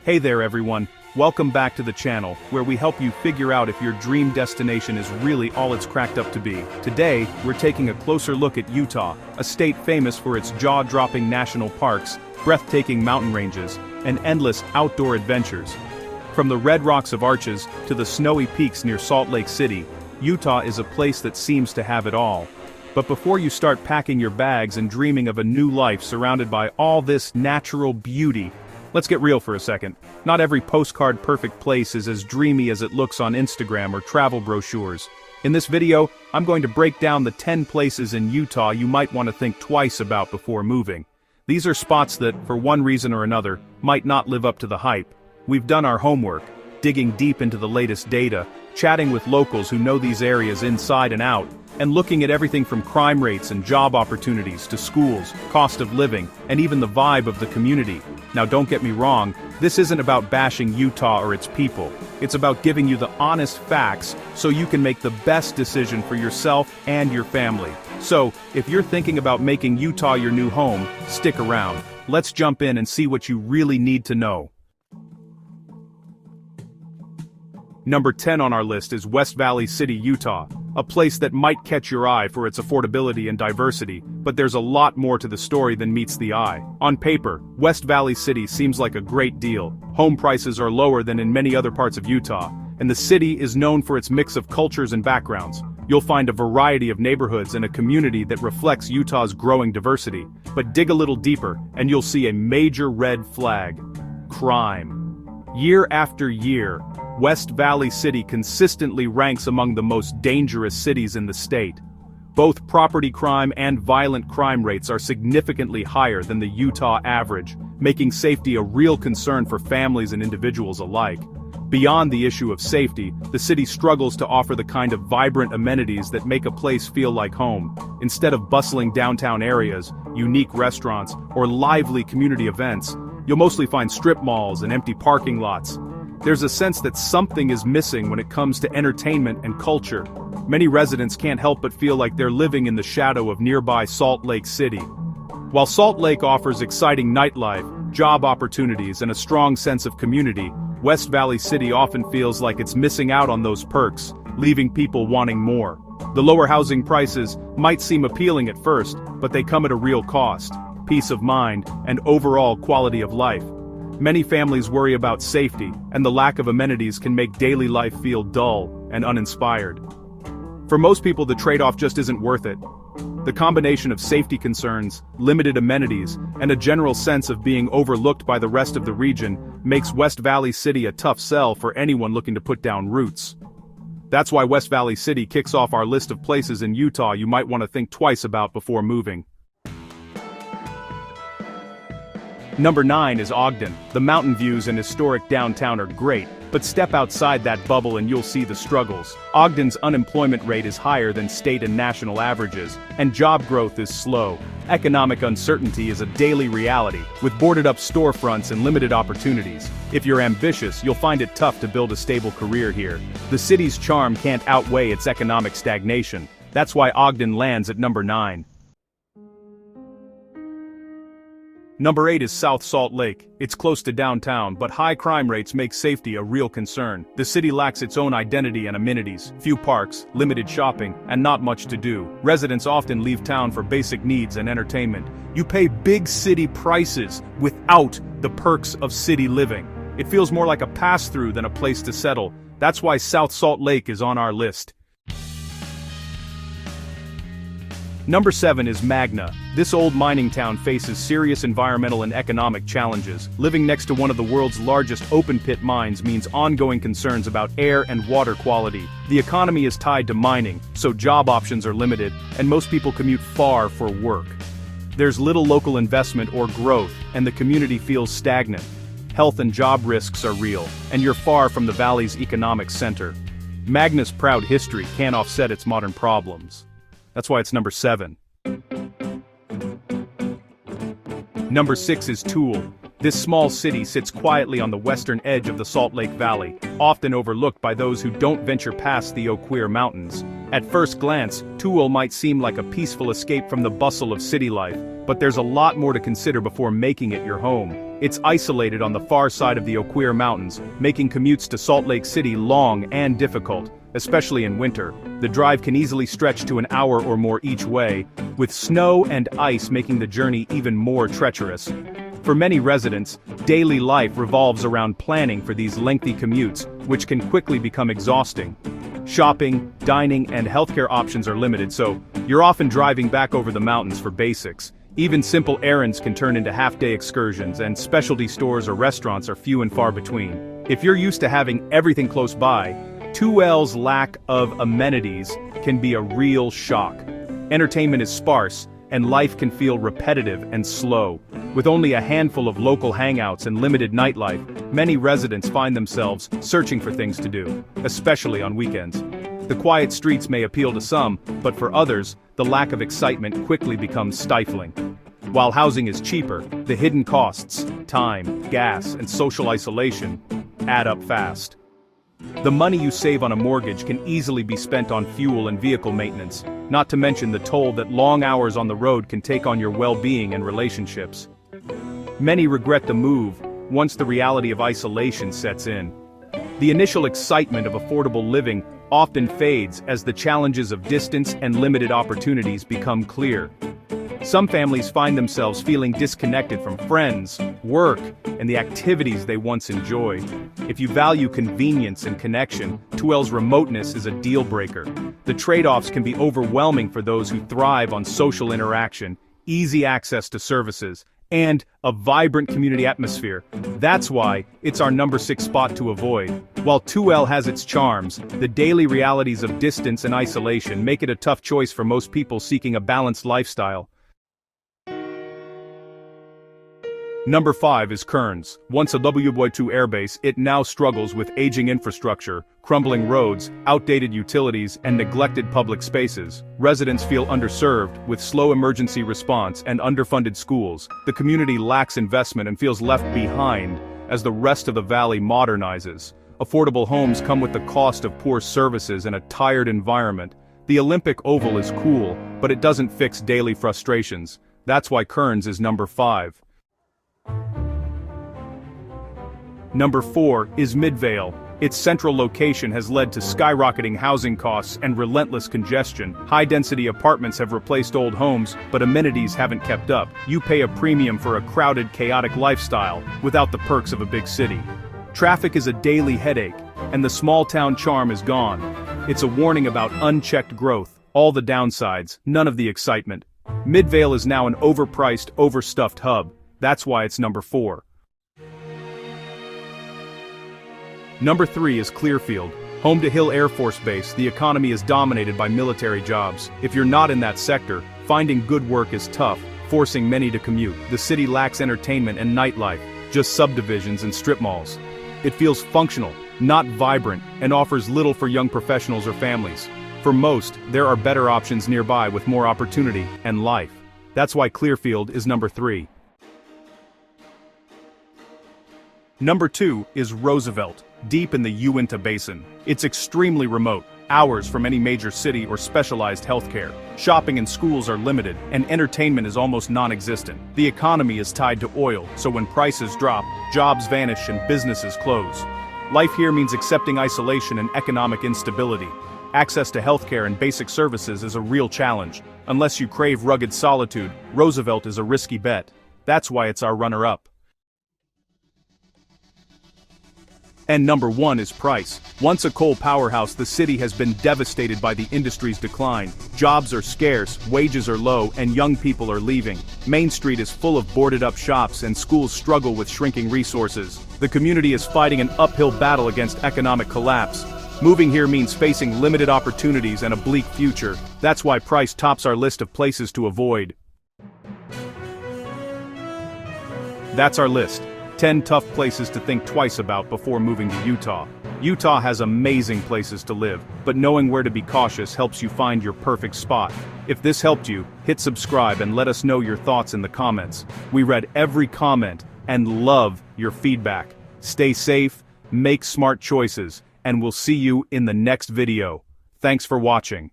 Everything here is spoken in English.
Hey there everyone, welcome back to the channel, where we help you figure out if your dream destination is really all it's cracked up to be. Today, we're taking a closer look at Utah, a state famous for its jaw-dropping national parks, breathtaking mountain ranges, and endless outdoor adventures. From the red rocks of Arches to the snowy peaks near Salt Lake City, Utah is a place that seems to have it all. But before you start packing your bags and dreaming of a new life surrounded by all this natural beauty, let's get real for a second. Not every postcard-perfect place is as dreamy as it looks on Instagram or travel brochures. In this video, I'm going to break down the 10 places in Utah you might want to think twice about before moving. These are spots that, for one reason or another, might not live up to the hype. We've done our homework, digging deep into the latest data, chatting with locals who know these areas inside and out, and looking at everything from crime rates and job opportunities to schools, cost of living, and even the vibe of the community. Now don't get me wrong, this isn't about bashing Utah or its people. It's about giving you the honest facts so you can make the best decision for yourself and your family. So, if you're thinking about making Utah your new home, stick around. Let's jump in and see what you really need to know. Number 10 on our list is West Valley City, Utah, a place that might catch your eye for its affordability and diversity, but there's a lot more to the story than meets the eye. On paper, West Valley City seems like a great deal. Home prices are lower than in many other parts of Utah, and the city is known for its mix of cultures and backgrounds. You'll find a variety of neighborhoods and a community that reflects Utah's growing diversity. But dig a little deeper, and you'll see a major red flag: crime. Year after year, West Valley City consistently ranks among the most dangerous cities in the state. Both property crime and violent crime rates are significantly higher than the Utah average, making safety a real concern for families and individuals alike. Beyond the issue of safety, the city struggles to offer the kind of vibrant amenities that make a place feel like home. Instead of bustling downtown areas, unique restaurants, or lively community events, you'll mostly find strip malls and empty parking lots. There's a sense that something is missing when it comes to entertainment and culture. Many residents can't help but feel like they're living in the shadow of nearby Salt Lake City. While Salt Lake offers exciting nightlife, job opportunities, and a strong sense of community, West Valley City often feels like it's missing out on those perks, leaving people wanting more. The lower housing prices might seem appealing at first, but they come at a real cost: peace of mind and overall quality of life. Many families worry about safety, and the lack of amenities can make daily life feel dull and uninspired. For most people, the trade-off just isn't worth it. The combination of safety concerns, limited amenities, and a general sense of being overlooked by the rest of the region makes West Valley City a tough sell for anyone looking to put down roots. That's why West Valley City kicks off our list of places in Utah you might want to think twice about before moving. Number 9 is Ogden. The mountain views and historic downtown are great, but step outside that bubble and you'll see the struggles. Ogden's unemployment rate is higher than state and national averages, and job growth is slow. Economic uncertainty is a daily reality, with boarded-up storefronts and limited opportunities. If you're ambitious, you'll find it tough to build a stable career here. The city's charm can't outweigh its economic stagnation. That's why Ogden lands at number 9. Number 8 is South Salt Lake. It's close to downtown, but high crime rates make safety a real concern. The city lacks its own identity and amenities: few parks, limited shopping, and not much to do. Residents often leave town for basic needs and entertainment. You pay big city prices without the perks of city living. It feels more like a pass-through than a place to settle. That's why South Salt Lake is on our list. Number 7 is Magna. This old mining town faces serious environmental and economic challenges. Living next to one of the world's largest open-pit mines means ongoing concerns about air and water quality. The economy is tied to mining, so job options are limited, and most people commute far for work. There's little local investment or growth, and the community feels stagnant. Health and job risks are real, and you're far from the valley's economic center. Magna's proud history can't offset its modern problems. That's why it's number 7. Number 6 is Toole. This small city sits quietly on the western edge of the Salt Lake Valley, often overlooked by those who don't venture past the Eau Claire Mountains. At first glance, Tuel might seem like a peaceful escape from the bustle of city life, but there's a lot more to consider before making it your home. It's isolated on the far side of the Oquirrh Mountains, making commutes to Salt Lake City long and difficult, especially in winter. The drive can easily stretch to an hour or more each way, with snow and ice making the journey even more treacherous. For many residents, daily life revolves around planning for these lengthy commutes, which can quickly become exhausting. Shopping, dining, and healthcare options are limited, so you're often driving back over the mountains for basics. Even simple errands can turn into half-day excursions, and specialty stores or restaurants are few and far between. If you're used to having everything close by, Tuel's lack of amenities can be a real shock. Entertainment is sparse, and life can feel repetitive and slow. With only a handful of local hangouts and limited nightlife, many residents find themselves searching for things to do, especially on weekends. The quiet streets may appeal to some, but for others, the lack of excitement quickly becomes stifling. While housing is cheaper, the hidden costs, time, gas, and social isolation, add up fast. The money you save on a mortgage can easily be spent on fuel and vehicle maintenance, not to mention the toll that long hours on the road can take on your well-being and relationships. Many regret the move once the reality of isolation sets in. The initial excitement of affordable living often fades as the challenges of distance and limited opportunities become clear. Some families find themselves feeling disconnected from friends, work, and the activities they once enjoyed. If you value convenience and connection, Tuel's remoteness is a deal-breaker. The trade-offs can be overwhelming for those who thrive on social interaction, easy access to services, and a vibrant community atmosphere. That's why it's our number 6 spot to avoid. While Tuel has its charms, the daily realities of distance and isolation make it a tough choice for most people seeking a balanced lifestyle. Number 5 is Kearns. Once a W-2 airbase, it now struggles with aging infrastructure, crumbling roads, outdated utilities, and neglected public spaces. Residents feel underserved, with slow emergency response and underfunded schools. The community lacks investment and feels left behind as the rest of the valley modernizes. Affordable homes come with the cost of poor services and a tired environment. The Olympic Oval is cool, but it doesn't fix daily frustrations. That's why Kearns is number 5. Number 4 is Midvale. Its central location has led to skyrocketing housing costs and relentless congestion. High-density apartments have replaced old homes, but amenities haven't kept up. You pay a premium for a crowded, chaotic lifestyle, without the perks of a big city. Traffic is a daily headache, and the small-town charm is gone. It's a warning about unchecked growth, all the downsides, none of the excitement. Midvale is now an overpriced, overstuffed hub. That's why it's number 4. Number 3 is Clearfield. Home to Hill Air Force Base, the economy is dominated by military jobs. If you're not in that sector, finding good work is tough, forcing many to commute. The city lacks entertainment and nightlife, just subdivisions and strip malls. It feels functional, not vibrant, and offers little for young professionals or families. For most, there are better options nearby with more opportunity and life. That's why Clearfield is number 3. Number 2 is Roosevelt, deep in the Uinta Basin. It's extremely remote, hours from any major city or specialized healthcare. Shopping and schools are limited, and entertainment is almost non-existent. The economy is tied to oil, so when prices drop, jobs vanish and businesses close. Life here means accepting isolation and economic instability. Access to healthcare and basic services is a real challenge. Unless you crave rugged solitude, Roosevelt is a risky bet. That's why it's our runner-up. And number 1 is Price. Once a coal powerhouse, the city has been devastated by the industry's decline. Jobs are scarce, wages are low, and young people are leaving. Main Street is full of boarded-up shops and schools struggle with shrinking resources. The community is fighting an uphill battle against economic collapse. Moving here means facing limited opportunities and a bleak future. That's why Price tops our list of places to avoid. That's our list. 10 tough places to think twice about before moving to Utah. Utah has amazing places to live, but knowing where to be cautious helps you find your perfect spot. If this helped you, hit subscribe and let us know your thoughts in the comments. We read every comment and love your feedback. Stay safe, make smart choices, and we'll see you in the next video. Thanks for watching.